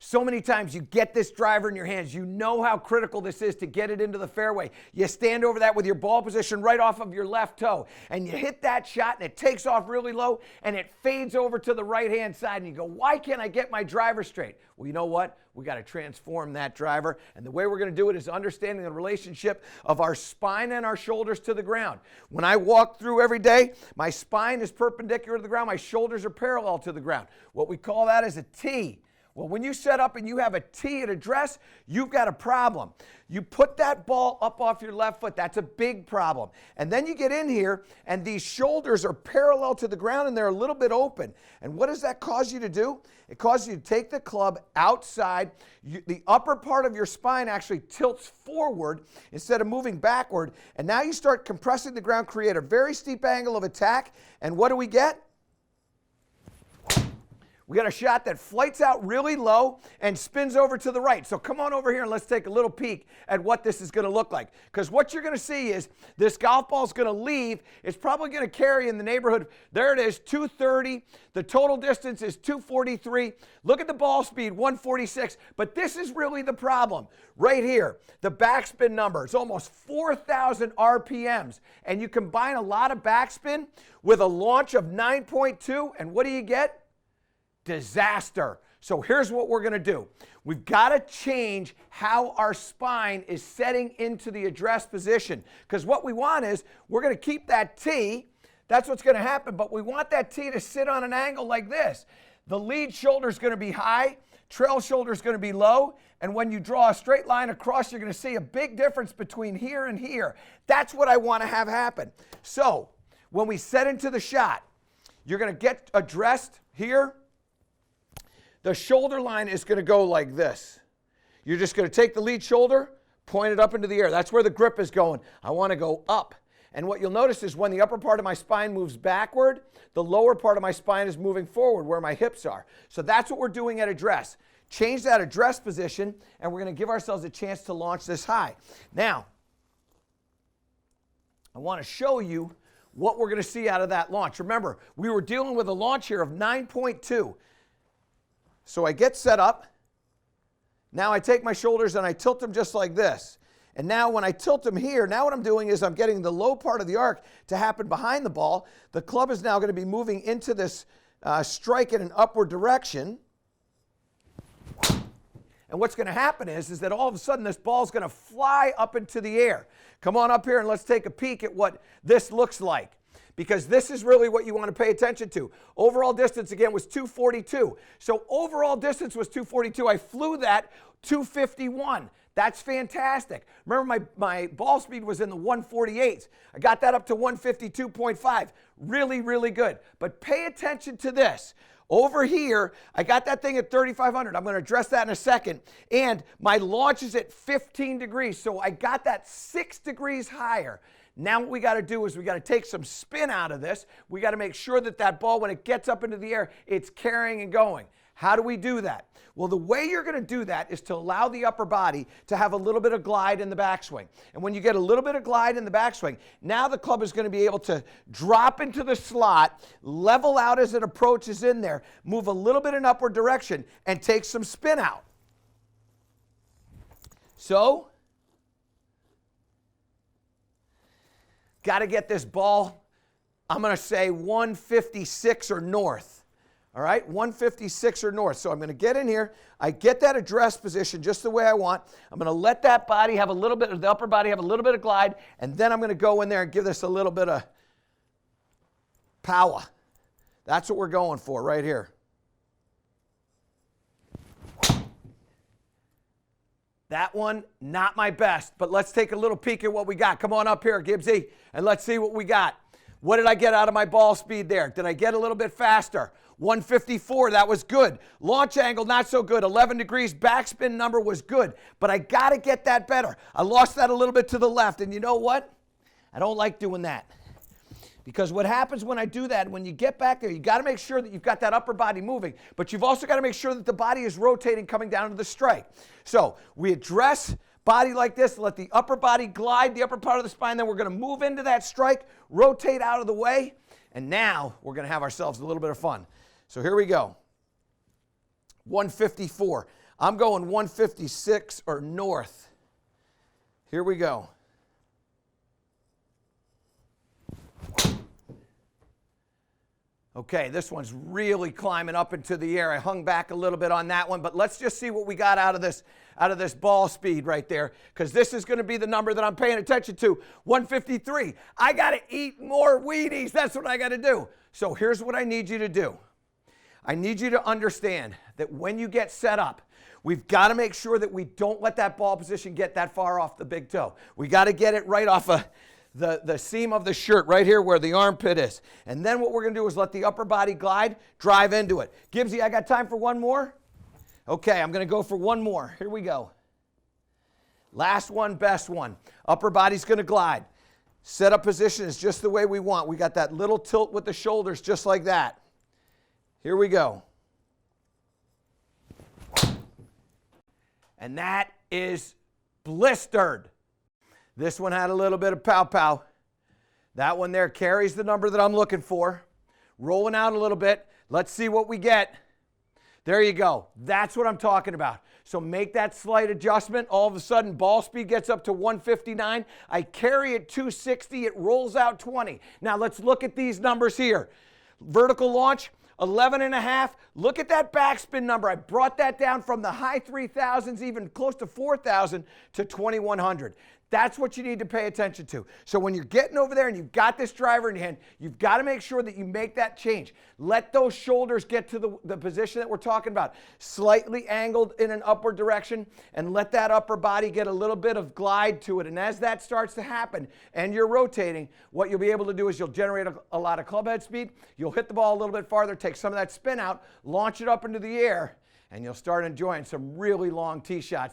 So many times you get this driver in your hands. You know how critical this is to get it into the fairway. You stand over that with your ball position right off of your left toe, and you hit that shot, and it takes off really low, and it fades over to the right-hand side, and you go, why can't I get my driver straight? Well, you know what? We got to transform that driver, and the way we're going to do it is understanding the relationship of our spine and our shoulders to the ground. When I walk through every day, my spine is perpendicular to the ground, my shoulders are parallel to the ground. What we call that is a T. Well, when you set up and you have a T at address, you've got a problem. You put that ball up off your left foot. That's a big problem. And then you get in here, and these shoulders are parallel to the ground, and they're a little bit open. And what does that cause you to do? It causes you to take the club outside. The upper part of your spine actually tilts forward instead of moving backward. And now you start compressing the ground, create a very steep angle of attack. And what do we get? We got a shot that flights out really low and spins over to the right. So come on over here and let's take a little peek at what this is going to look like. Because what you're going to see is this golf ball is going to leave. It's probably going to carry in the neighborhood. There it is, 230. The total distance is 243. Look at the ball speed, 146. But this is really the problem. Right here, the backspin number is almost 4,000 RPMs. And you combine a lot of backspin with a launch of 9.2, and what do you get? Disaster. So here's what we're going to do. We've got to change how our spine is setting into the address position, because what we want is we're going to keep that T. That's what's going to happen, but we want that T to sit on an angle like this. The lead shoulder is going to be high, trail shoulder is going to be low, and when you draw a straight line across, you're going to see a big difference between here and here. That's what I want to have happen. So when we set into the shot, you're going to get addressed here. The shoulder line is going to go like this. You're just going to take the lead shoulder, point it up into the air. That's where the grip is going. I want to go up. And what you'll notice is when the upper part of my spine moves backward, the lower part of my spine is moving forward where my hips are. So that's what we're doing at address. Change that address position, and we're going to give ourselves a chance to launch this high. Now, I want to show you what we're going to see out of that launch. Remember, we were dealing with a launch here of 9.2. So I get set up. Now I take my shoulders and I tilt them just like this. And now when I tilt them here, now what I'm doing is I'm getting the low part of the arc to happen behind the ball. The club is now going to be moving into this strike in an upward direction. And what's going to happen is that all of a sudden this ball is going to fly up into the air. Come on up here and let's take a peek at what this looks like, because this is really what you want to pay attention to. Overall distance, again, was 242. So overall distance was 242. I flew that 251. That's fantastic. Remember, my ball speed was in the 148s. I got that up to 152.5. Really, really good. But pay attention to this. Over here, I got that thing at 3,500. I'm going to address that in a second. And my launch is at 15 degrees. So I got that 6 degrees higher. Now what we got to do is we got to take some spin out of this. We got to make sure that that ball, when it gets up into the air, it's carrying and going. How do we do that? Well, the way you're going to do that is to allow the upper body to have a little bit of glide in the backswing. And when you get a little bit of glide in the backswing, now the club is going to be able to drop into the slot, level out as it approaches in there, move a little bit in upward direction, and take some spin out. So, got to get this ball, I'm going to say 156 or north. All right, 156 or north. So I'm going to get in here. I get that address position just the way I want. I'm going to let that body have a little bit of the upper body have a little bit of glide, and then I'm going to go in there and give this a little bit of power. That's what we're going for right here. That one, not my best, but let's take a little peek at what we got. Come on up here, Gibbsy, and let's see what we got. What did I get out of my ball speed there? Did I get a little bit faster? 154, that was good. Launch angle, not so good. 11 degrees, backspin number was good, but I got to get that better. I lost that a little bit to the left, and you know what? I don't like doing that. Because what happens when I do that, when you get back there, you got to make sure that you've got that upper body moving, but you've also got to make sure that the body is rotating coming down to the strike. So we address body like this, let the upper body glide the upper part of the spine, then we're going to move into that strike, rotate out of the way, and now we're going to have ourselves a little bit of fun. So here we go. 154. I'm going 156 or north. Here we go. Okay, this one's really climbing up into the air. I hung back a little bit on that one, but let's just see what we got out of this ball speed right there, because this is going to be the number that I'm paying attention to, 153. I got to eat more Wheaties. That's what I got to do. So here's what I need you to do. I need you to understand that when you get set up, we've got to make sure that we don't let that ball position get that far off the big toe. We got to get it right off the seam of the shirt right here where the armpit is. And then what we're going to do is let the upper body glide, drive into it. Gibbsy, I got time for one more? Okay, I'm going to go for one more. Here we go. Last one, best one. Upper body's going to glide. Setup position is just the way we want. We got that little tilt with the shoulders just like that. Here we go. And that is blistered. This one had a little bit of pow-pow. That one there carries the number that I'm looking for. Rolling out a little bit. Let's see what we get. There you go. That's what I'm talking about. So make that slight adjustment. All of a sudden, ball speed gets up to 159. I carry it 260. It rolls out 20. Now let's look at these numbers here. Vertical launch, 11.5. Look at that backspin number. I brought that down from the high 3,000s, even close to 4,000 to 2,100. That's what you need to pay attention to. So when you're getting over there and you've got this driver in your hand, you've got to make sure that you make that change. Let those shoulders get to the position that we're talking about, slightly angled in an upward direction, and let that upper body get a little bit of glide to it. And as that starts to happen and you're rotating, what you'll be able to do is you'll generate a lot of club head speed. You'll hit the ball a little bit farther, take some of that spin out, launch it up into the air, and you'll start enjoying some really long tee shots.